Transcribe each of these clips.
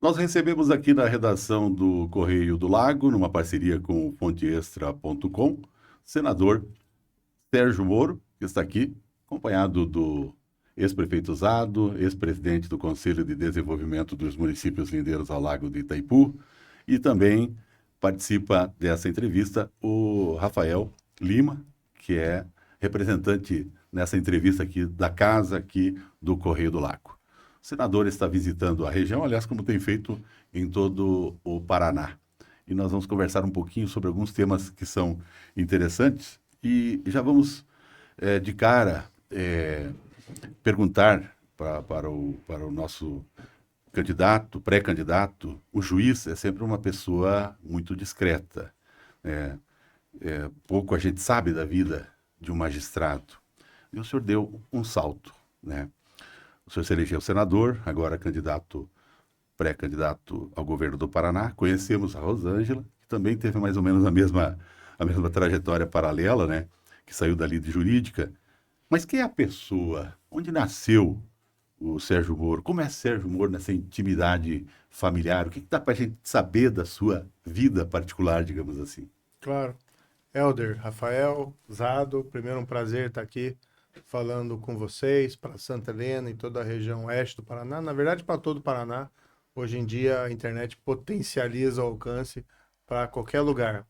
Nós recebemos aqui na redação do Correio do Lago, numa parceria com o fonteextra.com, senador Sérgio Moro, que está aqui, acompanhado do ex-prefeito Zado, ex-presidente do Conselho de Desenvolvimento dos Municípios Lindeiros ao Lago de Itaipu, e também participa dessa entrevista o Rafael Lima, que é representante nessa entrevista aqui da casa aqui do Correio do Lago. O senador está visitando a região, aliás, como tem feito em todo o Paraná. E nós vamos conversar um pouquinho sobre alguns temas que são interessantes. E já vamos, de cara, perguntar para o nosso candidato, pré-candidato. O juiz é sempre uma pessoa muito discreta. É, pouco a gente sabe da vida de um magistrado. E o senhor deu um salto, né? O senhor se elegeu senador, agora candidato, pré-candidato ao governo do Paraná. Conhecemos a Rosângela, que também teve mais ou menos a mesma trajetória paralela, né? Que saiu dali de jurídica. Mas quem é a pessoa? Onde nasceu o Sérgio Moro? Como é Sérgio Moro nessa intimidade familiar? O que dá para a gente saber da sua vida particular, digamos assim? Claro. Elder, Rafael, Zado, primeiro um prazer estar aqui falando com vocês, para Santa Helena e toda a região oeste do Paraná, na verdade para todo o Paraná. Hoje em dia a internet potencializa o alcance para qualquer lugar. O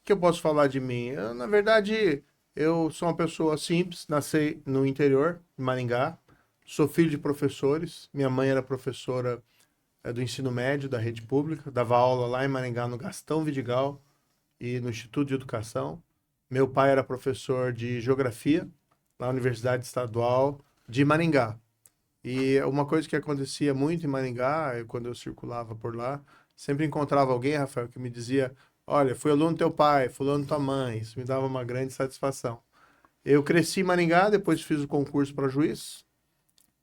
que eu posso falar de mim? Na verdade, eu sou uma pessoa simples, nasci no interior, em Maringá, sou filho de professores, minha mãe era professora do ensino médio da rede pública, dava aula lá em Maringá no Gastão Vidigal, e no Instituto de Educação. Meu pai era professor de geografia na Universidade Estadual de Maringá. E uma coisa que acontecia muito em Maringá, quando eu circulava por lá, sempre encontrava alguém, Rafael, que me dizia: Olha, fui aluno do teu pai, fulano tua mãe. Isso me dava uma grande satisfação. Eu cresci em Maringá, depois fiz o concurso para juiz,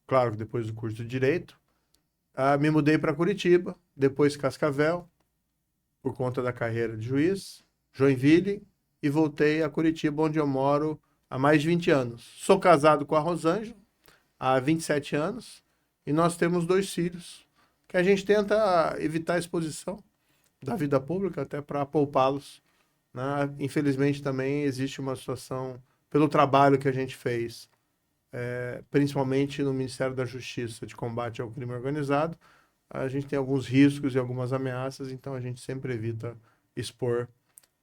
claro que depois do curso de direito. Me mudei para Curitiba, depois Cascavel, por conta da carreira de juiz, Joinville, e voltei a Curitiba, onde eu moro há mais de 20 anos. Sou casado com a Rosângela há 27 anos e nós temos dois filhos que a gente tenta evitar a exposição da vida pública até para poupá-los, né? Infelizmente também existe uma situação pelo trabalho que a gente fez, principalmente no Ministério da Justiça de combate ao crime organizado. A gente tem alguns riscos e algumas ameaças, então a gente sempre evita expor,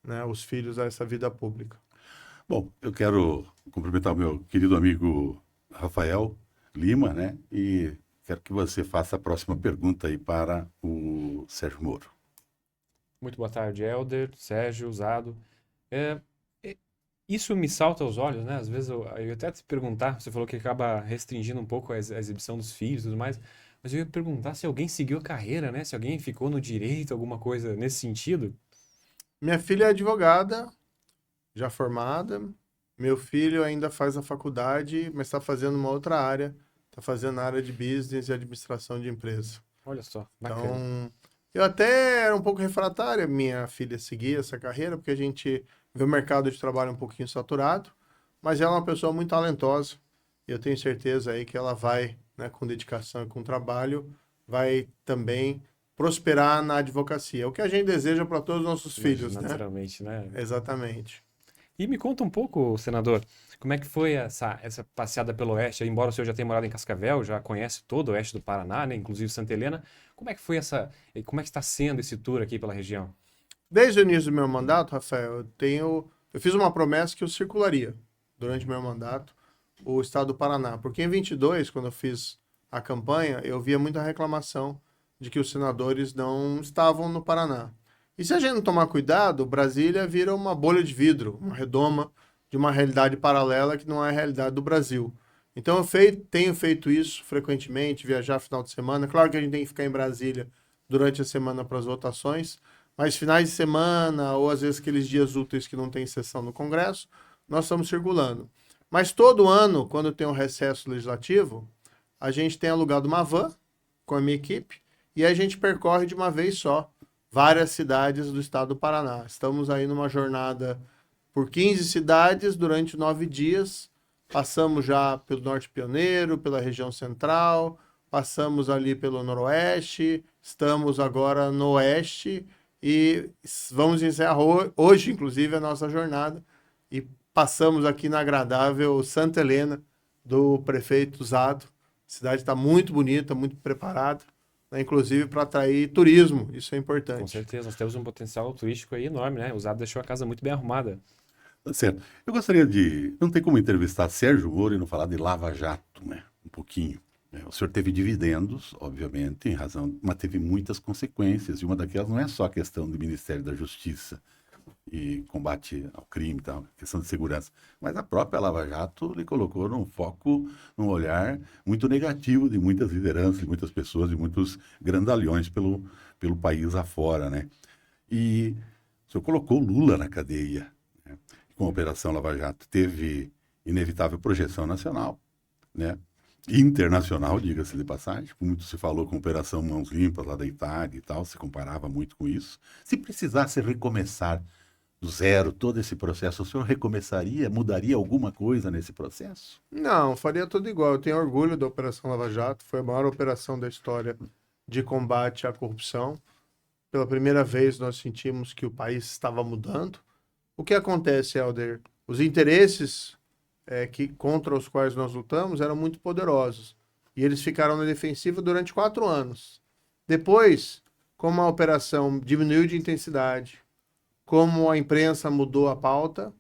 né, os filhos a essa vida pública. Bom, eu quero cumprimentar o meu querido amigo Rafael Lima, né? E quero que você faça a próxima pergunta aí para o Sérgio Moro. Muito boa tarde, Elder, Sérgio, Zado. É, é, isso me salta aos olhos, né? Às vezes eu ia até te perguntar, você falou que acaba restringindo um pouco a exibição dos filhos e tudo mais, mas eu ia perguntar se alguém seguiu a carreira, né? Se alguém ficou no direito, alguma coisa nesse sentido. Minha filha é advogada, já formada. Meu filho ainda faz a faculdade, mas está fazendo uma outra área. Está fazendo a área de business e administração de empresa. Olha só, bacana. Então, eu até era um pouco refratária minha filha seguir essa carreira, porque a gente vê o mercado de trabalho um pouquinho saturado, mas ela é uma pessoa muito talentosa. E eu tenho certeza aí que ela vai, né, com dedicação e com trabalho, vai também prosperar na advocacia. É o que a gente deseja para todos os nossos filhos, né? Naturalmente, né? Exatamente. E me conta um pouco, senador, como é que foi essa passeada pelo Oeste? Embora o senhor já tenha morado em Cascavel, já conhece todo o Oeste do Paraná, né? Inclusive Santa Helena. Como é que foi como é que está sendo esse tour aqui pela região? Desde o início do meu mandato, Rafael, eu fiz uma promessa que eu circularia durante o meu mandato o estado do Paraná, porque em 22, quando eu fiz a campanha, eu via muita reclamação de que os senadores não estavam no Paraná. E se a gente não tomar cuidado, Brasília vira uma bolha de vidro, uma redoma de uma realidade paralela que não é a realidade do Brasil. Então tenho feito isso frequentemente, viajar final de semana. Claro que a gente tem que ficar em Brasília durante a semana para as votações, mas finais de semana, ou às vezes aqueles dias úteis que não tem sessão no Congresso, nós estamos circulando. Mas todo ano, quando tem um recesso legislativo, a gente tem alugado uma van com a minha equipe e a gente percorre de uma vez só várias cidades do estado do Paraná. Estamos aí numa jornada por 15 cidades durante 9 dias. Passamos já pelo Norte Pioneiro, pela região central, passamos ali pelo Noroeste, estamos agora no Oeste e vamos encerrar hoje, inclusive, a nossa jornada e passamos aqui na agradável Santa Helena do prefeito Zado. A cidade está muito bonita, muito preparada, né, inclusive para atrair turismo, isso é importante. Com certeza, nós temos um potencial turístico aí enorme, né? O Zado deixou a casa muito bem arrumada. Tá certo. Eu gostaria de... Não tem como entrevistar Sérgio Moro e não falar de Lava Jato, né? Um pouquinho. O senhor teve dividendos, obviamente, em razão, mas teve muitas consequências. E uma daquelas não é só a questão do Ministério da Justiça e combate ao crime e tal, questão de segurança. Mas a própria Lava Jato lhe colocou num foco, num olhar muito negativo de muitas lideranças, de muitas pessoas, de muitos grandalhões pelo país afora, né? E o senhor colocou Lula na cadeia, né? Com a Operação Lava Jato. Teve inevitável projeção nacional, né? Internacional, diga-se de passagem. Muito se falou com a Operação Mãos Limpas lá da Itália e tal, se comparava muito com isso. Se precisasse recomeçar do zero todo esse processo, o senhor recomeçaria, mudaria alguma coisa nesse processo? Não, faria tudo igual. Eu tenho orgulho da Operação Lava Jato, foi a maior operação da história de combate à corrupção. Pela primeira vez nós sentimos que o país estava mudando. O que acontece, Helder? Os interesses contra os quais nós lutamos eram muito poderosos. E eles ficaram na defensiva durante 4 anos. Depois, como a operação diminuiu de intensidade, como a imprensa mudou a pauta,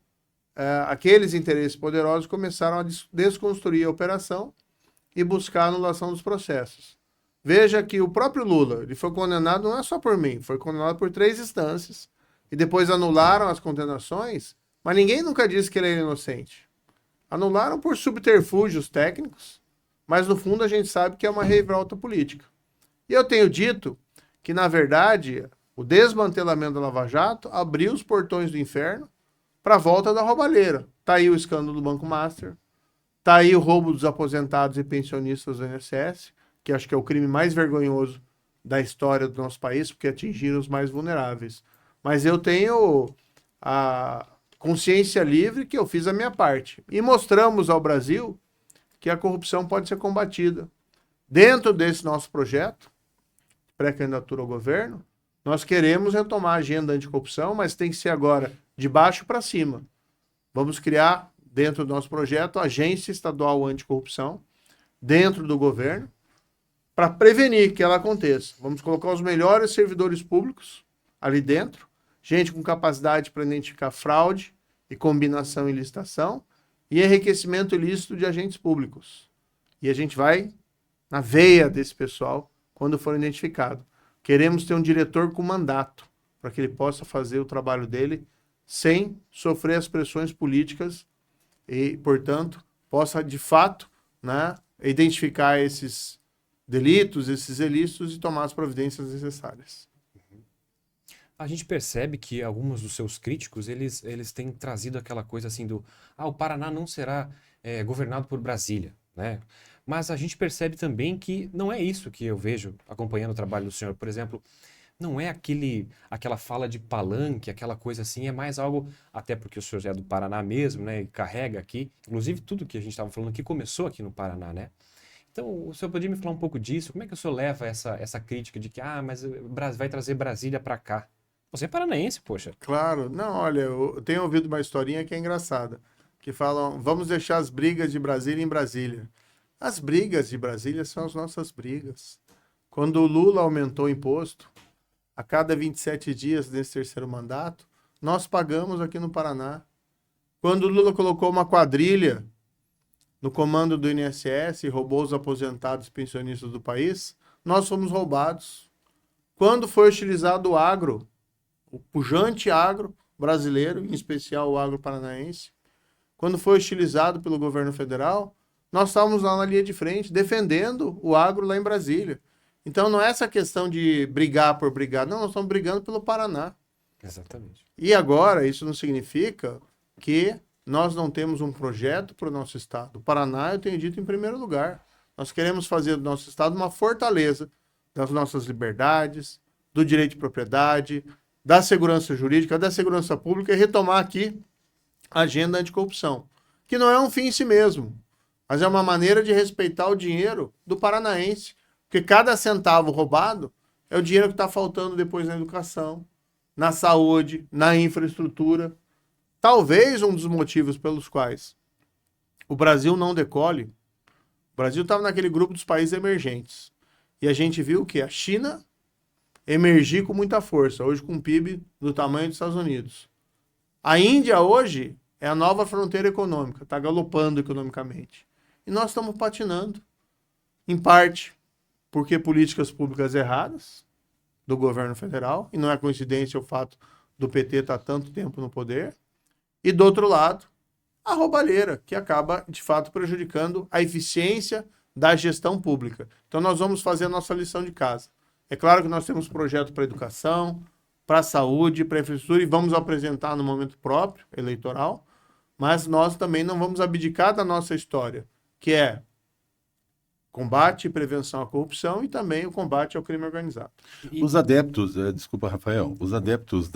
aqueles interesses poderosos começaram a desconstruir a operação e buscar a anulação dos processos. Veja que o próprio Lula, ele foi condenado não é só por mim, foi condenado por 3 instâncias, e depois anularam as condenações, mas ninguém nunca disse que ele era inocente. Anularam por subterfúgios técnicos, mas no fundo a gente sabe que é uma revolta política. E eu tenho dito que, na verdade, o desmantelamento da Lava Jato abriu os portões do inferno para a volta da roubalheira. Está aí o escândalo do Banco Master, está aí o roubo dos aposentados e pensionistas do INSS, que acho que é o crime mais vergonhoso da história do nosso país, porque atingiram os mais vulneráveis. Mas eu tenho a consciência livre que eu fiz a minha parte. E mostramos ao Brasil que a corrupção pode ser combatida. Dentro desse nosso projeto, pré-candidatura ao governo, nós queremos retomar a agenda anticorrupção, mas tem que ser agora de baixo para cima. Vamos criar, dentro do nosso projeto, a Agência Estadual Anticorrupção, dentro do governo, para prevenir que ela aconteça. Vamos colocar os melhores servidores públicos ali dentro, gente com capacidade para identificar fraude e combinação e licitação e enriquecimento ilícito de agentes públicos. E a gente vai na veia desse pessoal quando for identificado. Queremos ter um diretor com mandato para que ele possa fazer o trabalho dele sem sofrer as pressões políticas e, portanto, possa, de fato, né, identificar esses delitos, esses ilícitos e tomar as providências necessárias. A gente percebe que alguns dos seus críticos, eles têm trazido aquela coisa assim do o Paraná não será governado por Brasília, né? Mas a gente percebe também que não é isso que eu vejo acompanhando o trabalho do senhor. Por exemplo, não é aquela fala de palanque, aquela coisa assim, é mais algo, até porque o senhor é do Paraná mesmo, né? E carrega aqui, inclusive tudo que a gente estava falando aqui começou aqui no Paraná, né? Então, o senhor podia me falar um pouco disso? Como é que o senhor leva essa crítica de que, mas vai trazer Brasília para cá? Você é paranaense, poxa. Claro. Não, olha, eu tenho ouvido uma historinha que é engraçada, que falam, vamos deixar as brigas de Brasília em Brasília. As brigas de Brasília são as nossas brigas. Quando o Lula aumentou o imposto, a cada 27 dias desse terceiro mandato, nós pagamos aqui no Paraná. Quando o Lula colocou uma quadrilha no comando do INSS e roubou os aposentados e pensionistas do país, nós fomos roubados. Quando foi utilizado o agro, o pujante agro brasileiro, em especial o agro paranaense, quando foi utilizado pelo governo federal, nós estávamos lá na linha de frente, defendendo o agro lá em Brasília. Então não é essa questão de brigar por brigar, não, nós estamos brigando pelo Paraná. Exatamente. E agora, isso não significa que nós não temos um projeto para o nosso estado. O Paraná, eu tenho dito, em primeiro lugar. Nós queremos fazer do nosso estado uma fortaleza das nossas liberdades, do direito de propriedade, da segurança jurídica, da segurança pública e retomar aqui a agenda anticorrupção, que não é um fim em si mesmo, mas é uma maneira de respeitar o dinheiro do paranaense, Porque cada centavo roubado é o dinheiro que está faltando depois na educação, na saúde, na infraestrutura. Talvez um dos motivos pelos quais o Brasil não decole, o Brasil estava naquele grupo dos países emergentes. E a gente viu que a China emergir com muita força, hoje com um PIB do tamanho dos Estados Unidos. A Índia hoje é a nova fronteira econômica, está galopando economicamente. E nós estamos patinando, em parte porque políticas públicas erradas do governo federal, e não é coincidência o fato do PT estar tanto tempo no poder, e do outro lado, a roubalheira, que acaba, de fato, prejudicando a eficiência da gestão pública. Então nós vamos fazer a nossa lição de casa. É claro que nós temos projeto para educação, para saúde, para infraestrutura, e vamos apresentar no momento próprio, eleitoral, mas nós também não vamos abdicar da nossa história, que é combate e prevenção à corrupção e também o combate ao crime organizado. Os adeptos, desculpa, Rafael, os adeptos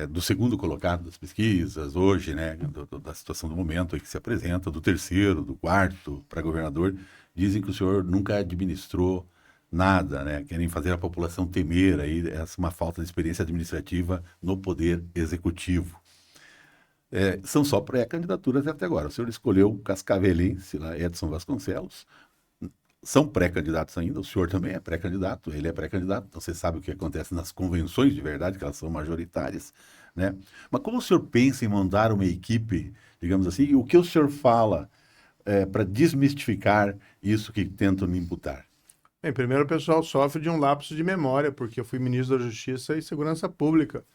do segundo colocado das pesquisas hoje, né, da situação do momento em que se apresenta, do terceiro, do quarto para governador, dizem que o senhor nunca administrou nada, né? Querem fazer a população temer aí uma falta de experiência administrativa no poder executivo. São só pré-candidaturas até agora. O senhor escolheu o cascavelense, lá, Edson Vasconcelos. São pré-candidatos ainda, o senhor também é pré-candidato, ele é pré-candidato, então você sabe o que acontece nas convenções de verdade, que elas são majoritárias, né? Mas como o senhor pensa em mandar uma equipe, digamos assim, e o que o senhor fala para desmistificar isso que tentam me imputar? Bem, primeiro o pessoal sofre de um lapso de memória, porque eu fui ministro da Justiça e Segurança Pública.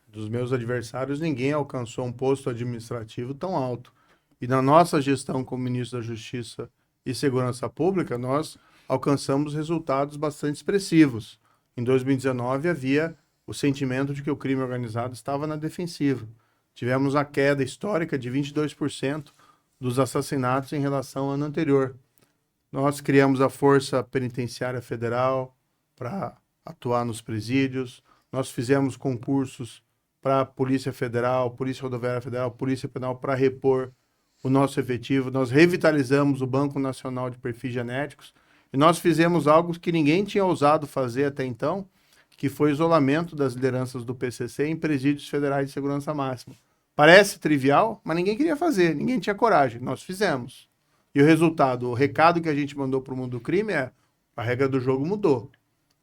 Dos meus adversários, ninguém alcançou um posto administrativo tão alto. E na nossa gestão como ministro da Justiça e Segurança Pública, nós alcançamos resultados bastante expressivos. Em 2019, havia o sentimento de que o crime organizado estava na defensiva. Tivemos a queda histórica de 22% dos assassinatos em relação ao ano anterior. Nós criamos a Força Penitenciária Federal para atuar nos presídios, nós fizemos concursos para a Polícia Federal, Polícia Rodoviária Federal, Polícia Penal para repor o nosso efetivo, nós revitalizamos o Banco Nacional de Perfis Genéticos e nós fizemos algo que ninguém tinha ousado fazer até então, que foi o isolamento das lideranças do PCC em presídios federais de segurança máxima. Parece trivial, mas ninguém queria fazer, ninguém tinha coragem, nós fizemos. E o resultado, o recado que a gente mandou para o mundo do crime é: a regra do jogo mudou.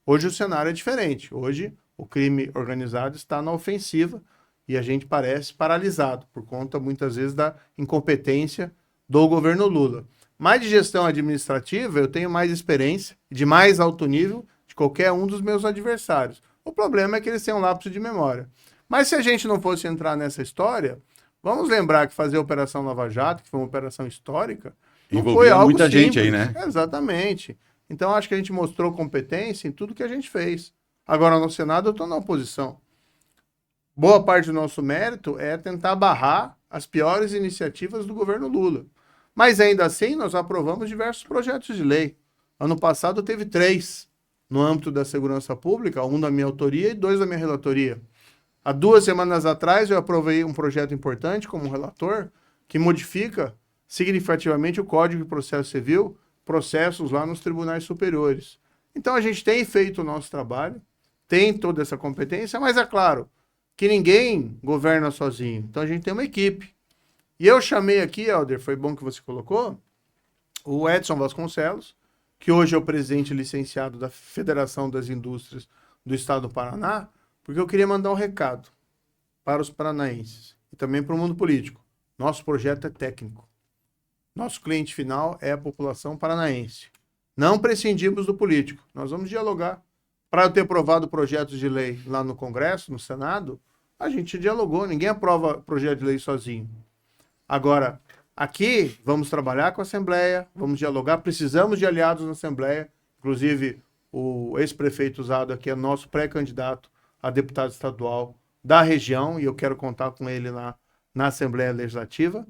Hoje o cenário é diferente, hoje o crime organizado está na ofensiva e a gente parece paralisado por conta, muitas vezes, da incompetência do governo Lula. Mas de gestão administrativa, eu tenho mais experiência, de mais alto nível, de qualquer um dos meus adversários. O problema é que eles têm um lapso de memória. Mas se a gente não fosse entrar nessa história, vamos lembrar que fazer a Operação Lava Jato, que foi uma operação histórica, não foi algo muita simples. gente aí, né? Exatamente. Então, acho que a gente mostrou competência em tudo que a gente fez. Agora, no Senado, eu estou na oposição. Boa parte do nosso mérito é tentar barrar as piores iniciativas do governo Lula. Mas, ainda assim, nós aprovamos diversos projetos de lei. Ano passado, teve 3 no âmbito da segurança pública, 1 da minha autoria e 2 da minha relatoria. Há 2 semanas atrás, eu aprovei um projeto importante como relator, que modifica significativamente o Código de Processo Civil, processos lá nos tribunais superiores. Então, a gente tem feito o nosso trabalho, tem toda essa competência, mas é claro que ninguém governa sozinho. Então, a gente tem uma equipe. E eu chamei aqui, Helder, foi bom que você colocou, o Edson Vasconcelos, que hoje é o presidente licenciado da Federação das Indústrias do Estado do Paraná, porque eu queria mandar um recado para os paranaenses e também para o mundo político. Nosso projeto é técnico. Nosso cliente final é a população paranaense. Não prescindimos do político. Nós vamos dialogar. Para eu ter aprovado projetos de lei lá no Congresso, no Senado, a gente dialogou. Ninguém aprova projeto de lei sozinho. Agora, aqui vamos trabalhar com a Assembleia, vamos dialogar. Precisamos de aliados na Assembleia. Inclusive, o ex-prefeito Zado aqui é nosso pré-candidato a deputado estadual da região e eu quero contar com ele na Assembleia Legislativa.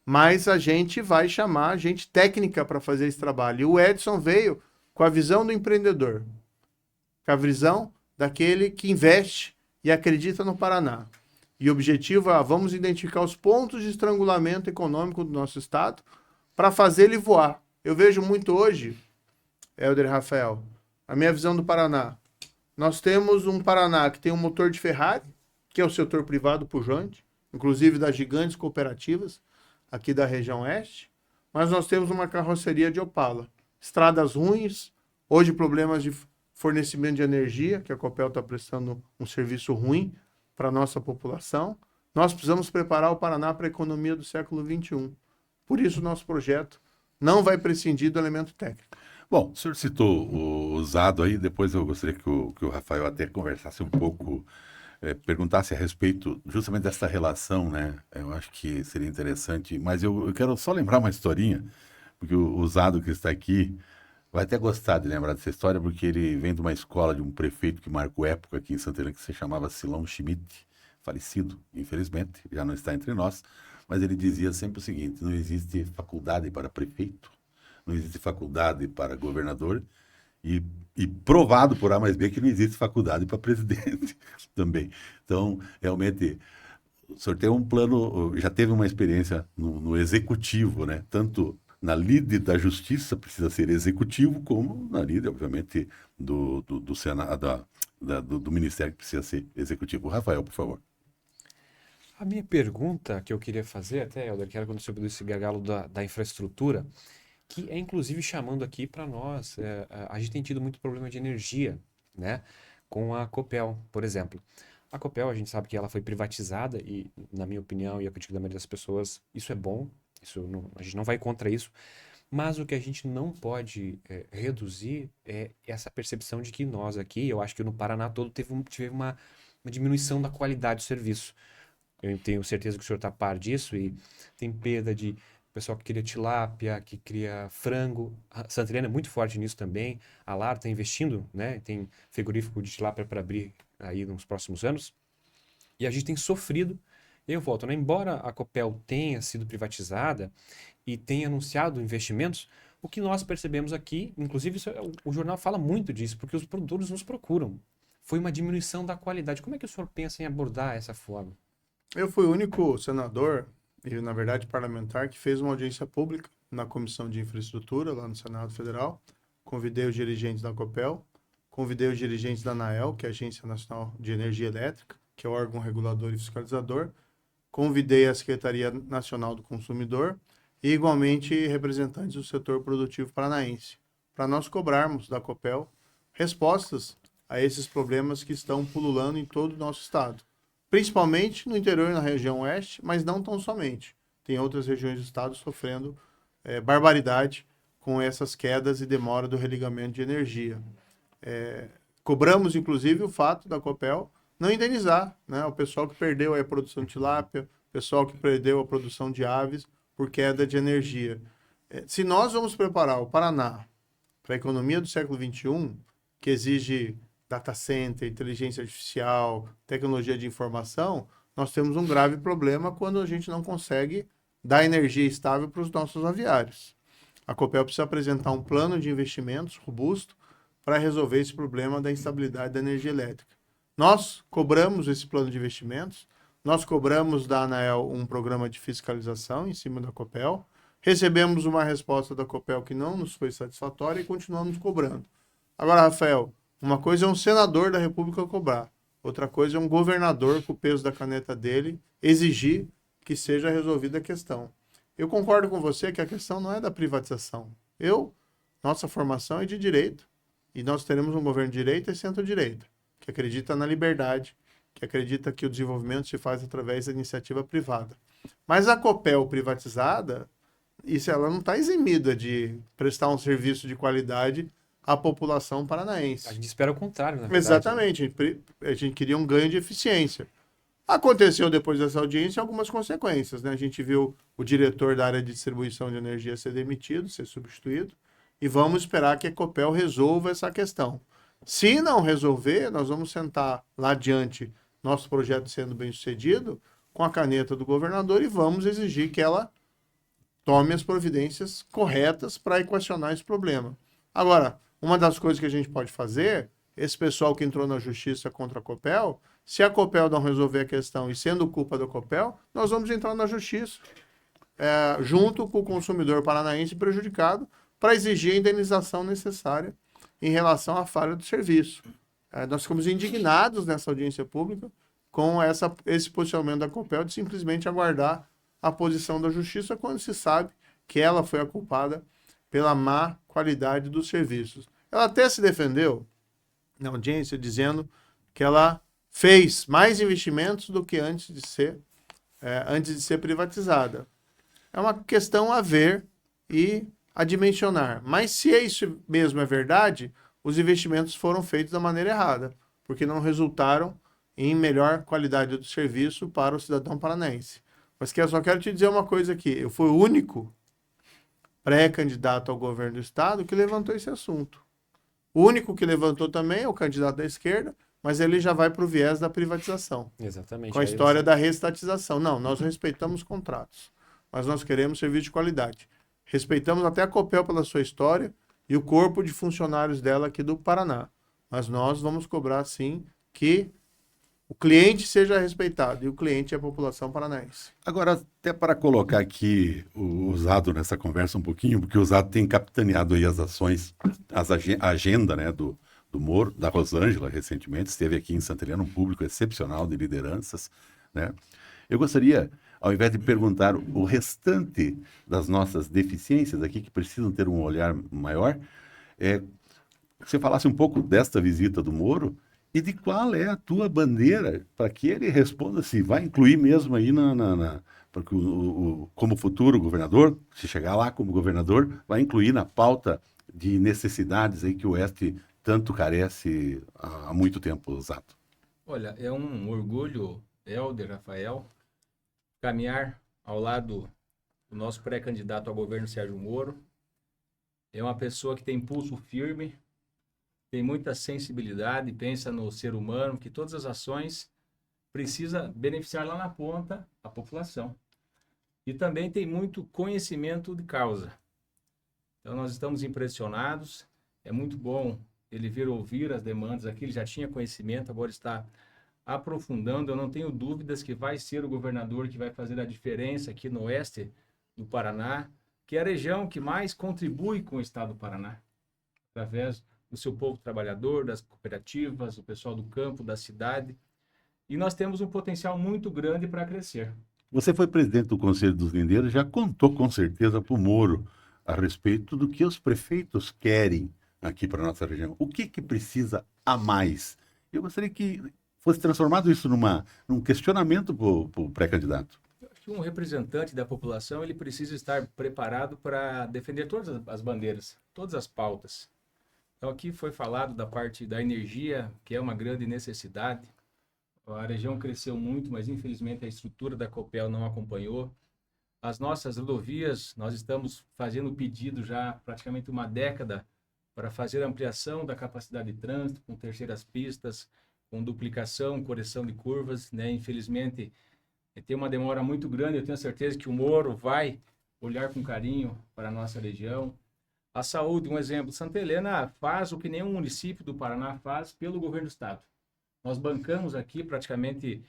Mas a gente vai chamar gente técnica para fazer esse trabalho. E o Edson veio com a visão do empreendedor, com a visão daquele que investe e acredita no Paraná. E o objetivo é, vamos identificar os pontos de estrangulamento econômico do nosso estado para fazer ele voar. Eu vejo muito hoje Helder e Rafael, a minha visão do Paraná. Nós temos um Paraná que tem um motor de Ferrari, que é o setor privado pujante, inclusive das gigantes cooperativas aqui da região oeste, mas nós temos uma carroceria de Opala. Estradas ruins, hoje problemas de fornecimento de energia, que a Copel está prestando um serviço ruim para a nossa população. Nós precisamos preparar o Paraná para a economia do século XXI. Por isso, nosso projeto não vai prescindir do elemento técnico. Bom, o senhor citou o usado aí, depois eu gostaria que o Rafael até conversasse um pouco, perguntasse a respeito justamente dessa relação, né? Eu acho que seria interessante, mas eu quero só lembrar uma historinha, porque o usado que está aqui vai até gostar de lembrar dessa história, porque ele vem de uma escola de um prefeito que marcou época aqui em Santa Helena, que se chamava Silão Schmidt, falecido, infelizmente, já não está entre nós, mas ele dizia sempre o seguinte: não existe faculdade para prefeito, não existe faculdade para governador e provado por A mais B que não existe faculdade para presidente também. Então, realmente, o senhor tem um plano, já teve uma experiência no executivo, né? Tanto na lide da justiça precisa ser executivo, como na lide, obviamente, do Senado, do Ministério que precisa ser executivo. Rafael, por favor. A minha pergunta que eu queria fazer, até, Helder, que era quando você esse gargalo da infraestrutura, que é inclusive chamando aqui para nós, a gente tem tido muito problema de energia, né, com a Copel, por exemplo. A Copel, a gente sabe que ela foi privatizada e, na minha opinião, e a opinião da maioria das pessoas, isso é bom, a gente não vai contra isso, mas o que a gente não pode reduzir é essa percepção de que nós aqui, eu acho que no Paraná todo tive uma diminuição da qualidade do serviço. Eu tenho certeza que o senhor está a par disso e tem perda de pessoal que cria tilápia, que cria frango. A Santa Helena é muito forte nisso também. A Lar está investindo, né? Tem frigorífico de tilápia para abrir aí nos próximos anos. E a gente tem sofrido. Eu volto, né? Embora a Copel tenha sido privatizada e tenha anunciado investimentos, o que nós percebemos aqui, inclusive o jornal fala muito disso, porque os produtores nos procuram. Foi uma diminuição da qualidade. Como é que o senhor pensa em abordar essa forma? Eu fui o único senador, e na verdade parlamentar, que fez uma audiência pública na Comissão de Infraestrutura, lá no Senado Federal. Convidei os dirigentes da Copel, convidei os dirigentes da ANAEL, que é a Agência Nacional de Energia Elétrica, que é o órgão regulador e fiscalizador. Convidei a Secretaria Nacional do Consumidor e, igualmente, representantes do setor produtivo paranaense, para nós cobrarmos da Copel respostas a esses problemas que estão pululando em todo o nosso estado. Principalmente no interior e na região oeste, mas não tão somente. Tem outras regiões do estado sofrendo barbaridade com essas quedas e demora do religamento de energia. Cobramos, inclusive, o fato da Copel não indenizar, né, o pessoal que perdeu a produção de tilápia, o pessoal que perdeu a produção de aves por queda de energia. Se nós vamos preparar o Paraná para a economia do século XXI, que exige data center, inteligência artificial, tecnologia de informação, nós temos um grave problema quando a gente não consegue dar energia estável para os nossos aviários. A Copel precisa apresentar um plano de investimentos robusto para resolver esse problema da instabilidade da energia elétrica. Nós cobramos esse plano de investimentos, nós cobramos da ANAEL um programa de fiscalização em cima da Copel, recebemos uma resposta da Copel que não nos foi satisfatória e continuamos cobrando. Agora, Rafael, uma coisa é um senador da República cobrar, outra coisa é um governador, com o peso da caneta dele, exigir que seja resolvida a questão. Eu concordo com você que a questão não é da privatização. Nossa formação é de direito, e nós teremos um governo de direita e centro-direita, que acredita na liberdade, que acredita que o desenvolvimento se faz através da iniciativa privada. Mas a Copel privatizada, ela não está eximida de prestar um serviço de qualidade à população paranaense. A gente espera o contrário, na verdade. Exatamente. A gente queria um ganho de eficiência. Aconteceu depois dessa audiência algumas consequências, né? A gente viu o diretor da área de distribuição de energia ser demitido, ser substituído, e vamos esperar que a Copel resolva essa questão. Se não resolver, nós vamos sentar lá adiante, nosso projeto sendo bem sucedido, com a caneta do governador, e vamos exigir que ela tome as providências corretas para equacionar esse problema. Agora, uma das coisas que a gente pode fazer, esse pessoal que entrou na justiça contra a Copel, se a Copel não resolver a questão e sendo culpa da Copel, nós vamos entrar na justiça, junto com o consumidor paranaense prejudicado, para exigir a indenização necessária em relação à falha do serviço. Nós ficamos indignados nessa audiência pública com esse posicionamento da Copel de simplesmente aguardar a posição da Justiça quando se sabe que ela foi a culpada pela má qualidade dos serviços. Ela até se defendeu na audiência dizendo que ela fez mais investimentos do que antes de ser privatizada. É uma questão a ver e a dimensionar. Mas se isso mesmo é verdade, os investimentos foram feitos da maneira errada, porque não resultaram em melhor qualidade do serviço para o cidadão paranaense. Mas eu só quero te dizer uma coisa aqui. Eu fui o único pré-candidato ao governo do estado que levantou esse assunto. O único que levantou também é o candidato da esquerda, mas ele já vai para o viés da privatização. Exatamente. Com a história da reestatização. Não, nós respeitamos contratos, mas nós queremos serviço de qualidade. Respeitamos até a Copel pela sua história e o corpo de funcionários dela aqui do Paraná. Mas nós vamos cobrar, sim, que o cliente seja respeitado, e o cliente é a população paranaense. Agora, até para colocar aqui o Zado nessa conversa um pouquinho, porque o Zado tem capitaneado aí as ações, a agenda, né, do Moro, da Rosângela, recentemente, esteve aqui em Santa Helena, um público excepcional de lideranças, né? Eu gostaria, ao invés de perguntar o restante das nossas deficiências aqui, que precisam ter um olhar maior, que você falasse um pouco desta visita do Moro, e de qual é a tua bandeira para que ele responda se vai incluir mesmo aí porque como futuro governador, se chegar lá como governador, vai incluir na pauta de necessidades aí que o Oeste tanto carece há muito tempo, Zato. Olha, é um orgulho, Helder, Rafael, caminhar ao lado do nosso pré-candidato ao governo, Sérgio Moro. É uma pessoa que tem pulso firme, tem muita sensibilidade, pensa no ser humano, que todas as ações precisa beneficiar lá na ponta a população. E também tem muito conhecimento de causa. Então nós estamos impressionados, é muito bom ele vir ouvir as demandas aqui, ele já tinha conhecimento, agora está aprofundando. Eu não tenho dúvidas que vai ser o governador que vai fazer a diferença aqui no oeste do Paraná, que é a região que mais contribui com o estado do Paraná, através do seu povo trabalhador, das cooperativas, o pessoal do campo, da cidade. E nós temos um potencial muito grande para crescer. Você foi presidente do Conselho dos Lindeiros, já contou com certeza para o Moro a respeito do que os prefeitos querem aqui para a nossa região. O que precisa a mais? Eu gostaria que fosse transformado isso num questionamento para o pré-candidato. Acho que um representante da população ele precisa estar preparado para defender todas as bandeiras, todas as pautas. Então aqui foi falado da parte da energia, que é uma grande necessidade. A região cresceu muito, mas infelizmente a estrutura da Copel não acompanhou. As nossas rodovias, nós estamos fazendo pedido já há praticamente uma década para fazer a ampliação da capacidade de trânsito, com terceiras pistas, com duplicação, correção de curvas, né? Infelizmente tem uma demora muito grande. Eu tenho certeza que o Moro vai olhar com carinho para a nossa região. A saúde, um exemplo, Santa Helena faz o que nenhum município do Paraná faz pelo governo do estado. Nós bancamos aqui praticamente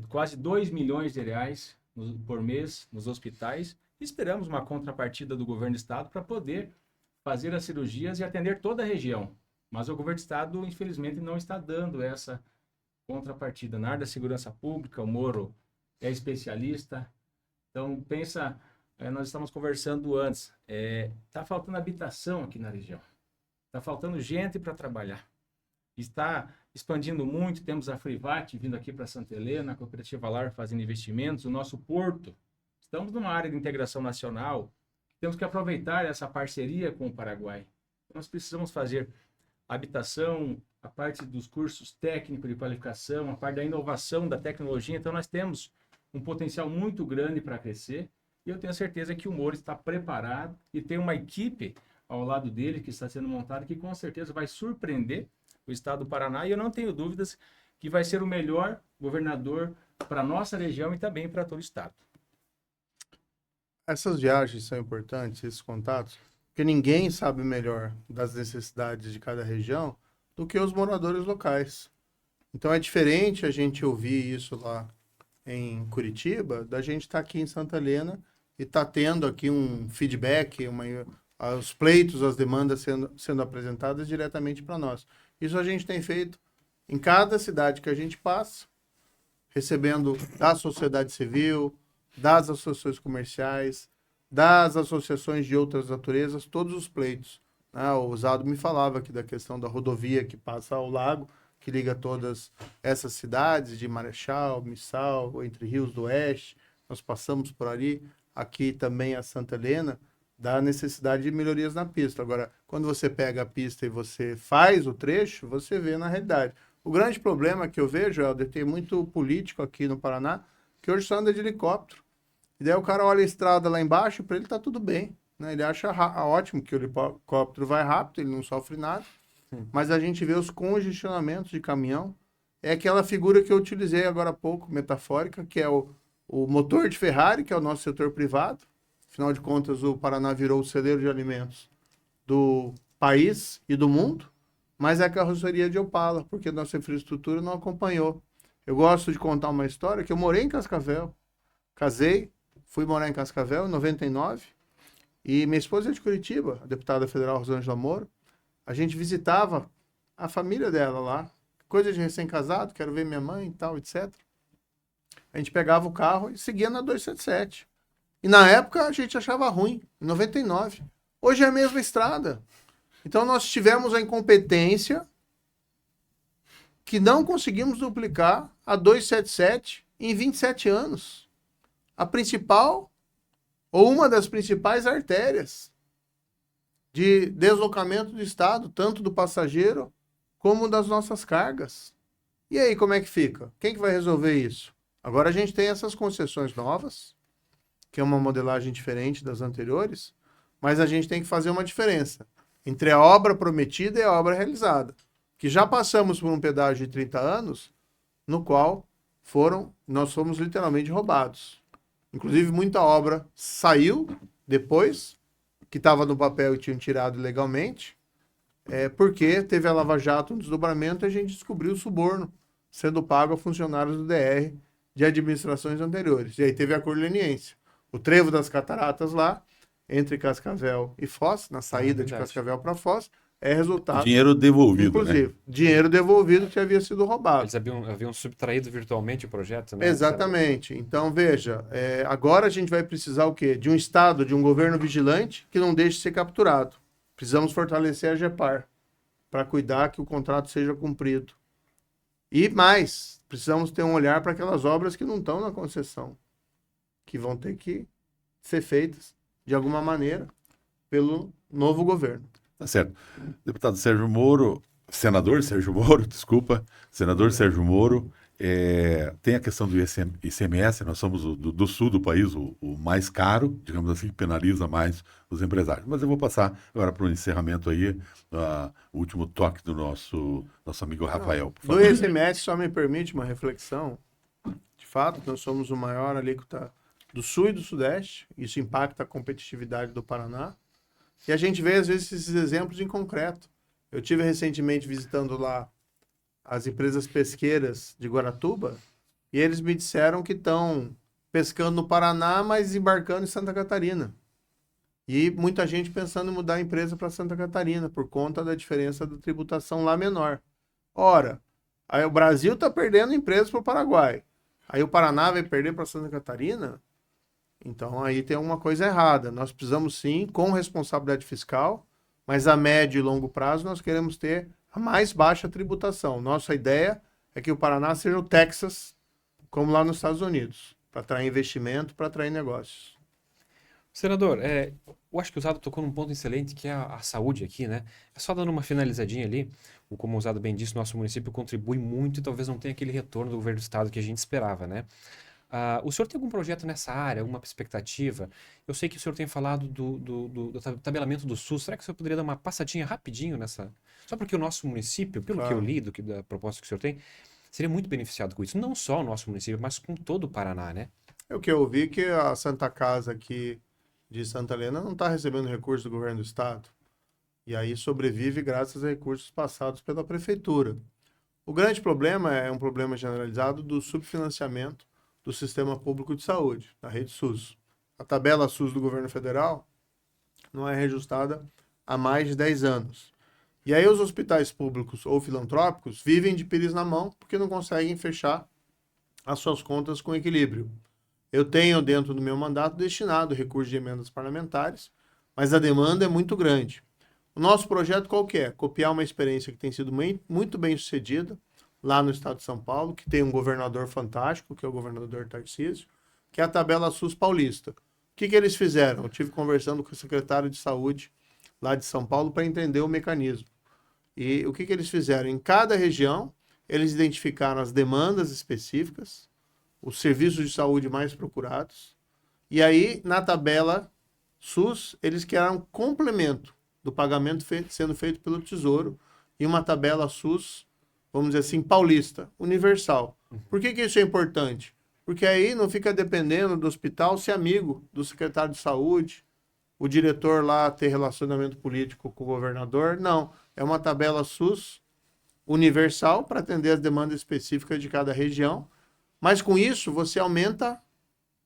quase 2 milhões de reais por mês nos hospitais e esperamos uma contrapartida do governo do estado para poder fazer as cirurgias e atender toda a região. Mas o governo do estado, infelizmente, não está dando essa contrapartida. Na área da segurança pública, o Moro é especialista. Então, pensa... nós estávamos conversando antes, está faltando habitação aqui na região, está faltando gente para trabalhar, está expandindo muito, temos a Frivat vindo aqui para Santa Helena, a Cooperativa Lar fazendo investimentos, o nosso porto, estamos numa área de integração nacional, temos que aproveitar essa parceria com o Paraguai. Nós precisamos fazer habitação, a parte dos cursos técnicos de qualificação, a parte da inovação, da tecnologia, então nós temos um potencial muito grande para crescer. E eu tenho certeza que o Moro está preparado e tem uma equipe ao lado dele que está sendo montada que com certeza vai surpreender o estado do Paraná. E eu não tenho dúvidas que vai ser o melhor governador para a nossa região e também para todo o estado. Essas viagens são importantes, esses contatos, porque ninguém sabe melhor das necessidades de cada região do que os moradores locais. Então é diferente a gente ouvir isso lá em Curitiba, da gente estar aqui em Santa Helena e tá tendo aqui um feedback, os pleitos, as demandas sendo apresentadas diretamente para nós. Isso a gente tem feito em cada cidade que a gente passa, recebendo da sociedade civil, das associações comerciais, das associações de outras naturezas, todos os pleitos. O Zado me falava aqui da questão da rodovia que passa ao lago, que liga todas essas cidades de Marechal, Missal, Entre Rios do Oeste. Nós passamos por ali, aqui também a Santa Helena, da necessidade de melhorias na pista. Agora, quando você pega a pista e você faz o trecho, você vê na realidade. O grande problema que eu vejo, Helder, tem muito político aqui no Paraná, que hoje só anda de helicóptero. E daí o cara olha a estrada lá embaixo, para ele tá tudo bem, né? Ele acha ótimo que o helicóptero vai rápido, ele não sofre nada. Mas a gente vê os congestionamentos de caminhão. É aquela figura que eu utilizei agora há pouco, metafórica, que é o motor de Ferrari, que é o nosso setor privado. Afinal de contas, o Paraná virou o celeiro de alimentos do país e do mundo, mas é a carroceria de Opala, porque nossa infraestrutura não acompanhou. Eu gosto de contar uma história que eu morei em Cascavel, casei, fui morar em Cascavel em 99, e minha esposa é de Curitiba, a deputada federal Rosângela Moro. A gente visitava a família dela lá, coisa de recém-casado, quero ver minha mãe e tal, etc. A gente pegava o carro e seguia na 277. E na época a gente achava ruim, em 99. Hoje é a mesma estrada. Então nós tivemos a incompetência que não conseguimos duplicar a 277 em 27 anos. A principal, ou uma das principais artérias de deslocamento do Estado, tanto do passageiro como das nossas cargas. E aí, como é que fica? Quem que vai resolver isso? Agora a gente tem essas concessões novas, que é uma modelagem diferente das anteriores, mas a gente tem que fazer uma diferença entre a obra prometida e a obra realizada. Que já passamos por um pedágio de 30 anos, no qual nós fomos literalmente roubados. Inclusive, muita obra saiu depois, que estava no papel e tinham tirado ilegalmente, porque teve a Lava Jato, um desdobramento, e a gente descobriu o suborno sendo pago a funcionários do DR de administrações anteriores. E aí teve a corleniência. O trevo das cataratas lá, entre Cascavel e Foz, na saída de Cascavel para Foz, é resultado... Dinheiro devolvido, inclusive, né? dinheiro devolvido que havia sido roubado. Eles haviam subtraído virtualmente o projeto, né? Exatamente. Então, veja, agora a gente vai precisar o quê? De um Estado, de um governo vigilante que não deixe de ser capturado. Precisamos fortalecer a GEPAR para cuidar que o contrato seja cumprido. E mais, precisamos ter um olhar para aquelas obras que não estão na concessão, que vão ter que ser feitas de alguma maneira pelo novo governo. Tá certo. Deputado Sérgio Moro, senador Sérgio Moro, desculpa, senador Sérgio Moro, tem a questão do ICMS, nós somos do sul do país, o mais caro, digamos assim, que penaliza mais os empresários. Mas eu vou passar agora para o encerramento aí, o último toque do nosso amigo Rafael, por favor. Do ICMS, só me permite uma reflexão. De fato, nós somos o maior alíquota do sul e do sudeste, isso impacta a competitividade do Paraná. E a gente vê, às vezes, esses exemplos em concreto. Eu tive recentemente visitando lá as empresas pesqueiras de Guaratuba e eles me disseram que estão pescando no Paraná, mas embarcando em Santa Catarina. E muita gente pensando em mudar a empresa para Santa Catarina por conta da diferença da tributação lá menor. Ora, aí o Brasil está perdendo empresas para o Paraguai. Aí o Paraná vai perder para Santa Catarina? Então, aí tem uma coisa errada. Nós precisamos, sim, com responsabilidade fiscal, mas a médio e longo prazo nós queremos ter a mais baixa tributação. Nossa ideia é que o Paraná seja o Texas, como lá nos Estados Unidos, para atrair investimento, para atrair negócios. Senador, eu acho que o Zado tocou num ponto excelente, que é a saúde aqui, né? É só dando uma finalizadinha ali, como o Zado bem disse, nosso município contribui muito e talvez não tenha aquele retorno do governo do estado que a gente esperava, né? O senhor tem algum projeto nessa área, alguma expectativa? Eu sei que o senhor tem falado do tabelamento do SUS. Será que o senhor poderia dar uma passadinha rapidinho nessa? Só porque o nosso município, pelo que eu li da proposta que o senhor tem, seria muito beneficiado com isso. Não só o nosso município, mas com todo o Paraná, né? O que eu vi que a Santa Casa aqui de Santa Helena não está recebendo recursos do governo do estado. E aí sobrevive graças a recursos passados pela prefeitura. O grande problema é um problema generalizado do subfinanciamento do Sistema Público de Saúde, da rede SUS. A tabela SUS do governo federal, não é reajustada há mais de 10 anos. E aí os hospitais públicos ou filantrópicos vivem de pires na mão porque não conseguem fechar as suas contas com equilíbrio. Eu tenho dentro do meu mandato destinado recursos de emendas parlamentares, mas a demanda é muito grande. O nosso projeto qual que é? Copiar uma experiência que tem sido muito bem sucedida lá no estado de São Paulo, que tem um governador fantástico, que é o governador Tarcísio, que é a tabela SUS paulista. O que eles fizeram? Eu tive conversando com o secretário de saúde lá de São Paulo para entender o mecanismo. E o que eles fizeram? Em cada região, eles identificaram as demandas específicas, os serviços de saúde mais procurados, e aí, na tabela SUS, eles criaram um complemento do pagamento sendo feito pelo Tesouro e uma tabela SUS, vamos dizer assim, paulista, universal. Por que isso é importante? Porque aí não fica dependendo do hospital ser amigo do secretário de saúde, o diretor lá ter relacionamento político com o governador. Não, é uma tabela SUS universal para atender as demandas específicas de cada região. Mas com isso, você aumenta,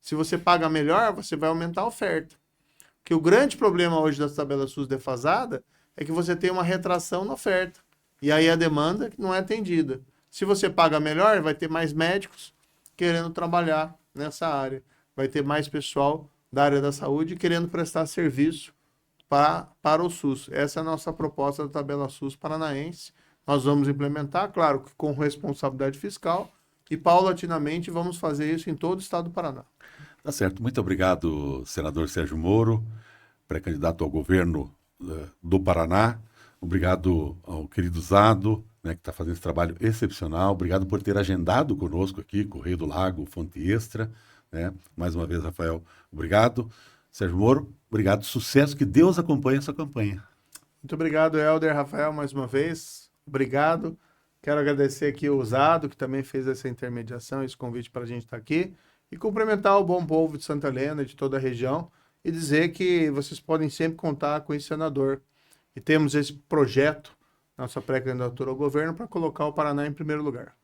se você paga melhor, você vai aumentar a oferta. Porque o grande problema hoje das tabelas SUS defasada é que você tem uma retração na oferta. E aí a demanda não é atendida. Se você paga melhor, vai ter mais médicos querendo trabalhar nessa área. Vai ter mais pessoal da área da saúde querendo prestar serviço para o SUS. Essa é a nossa proposta da tabela SUS paranaense. Nós vamos implementar, claro, com responsabilidade fiscal, e paulatinamente vamos fazer isso em todo o estado do Paraná. Tá certo. Muito obrigado, senador Sérgio Moro, pré-candidato ao governo do Paraná. Obrigado ao querido Zado, né, que está fazendo esse trabalho excepcional. Obrigado por ter agendado conosco aqui, Correio do Lago, Fonte Extra. Né? Mais uma vez, Rafael, obrigado. Sérgio Moro, obrigado. Sucesso, que Deus acompanhe essa campanha. Muito obrigado, Helder, Rafael, mais uma vez. Obrigado. Quero agradecer aqui o Zado, que também fez essa intermediação, esse convite para a gente estar aqui. E cumprimentar o bom povo de Santa Helena, de toda a região, e dizer que vocês podem sempre contar com esse senador. E temos esse projeto, nossa pré-candidatura ao governo, para colocar o Paraná em primeiro lugar.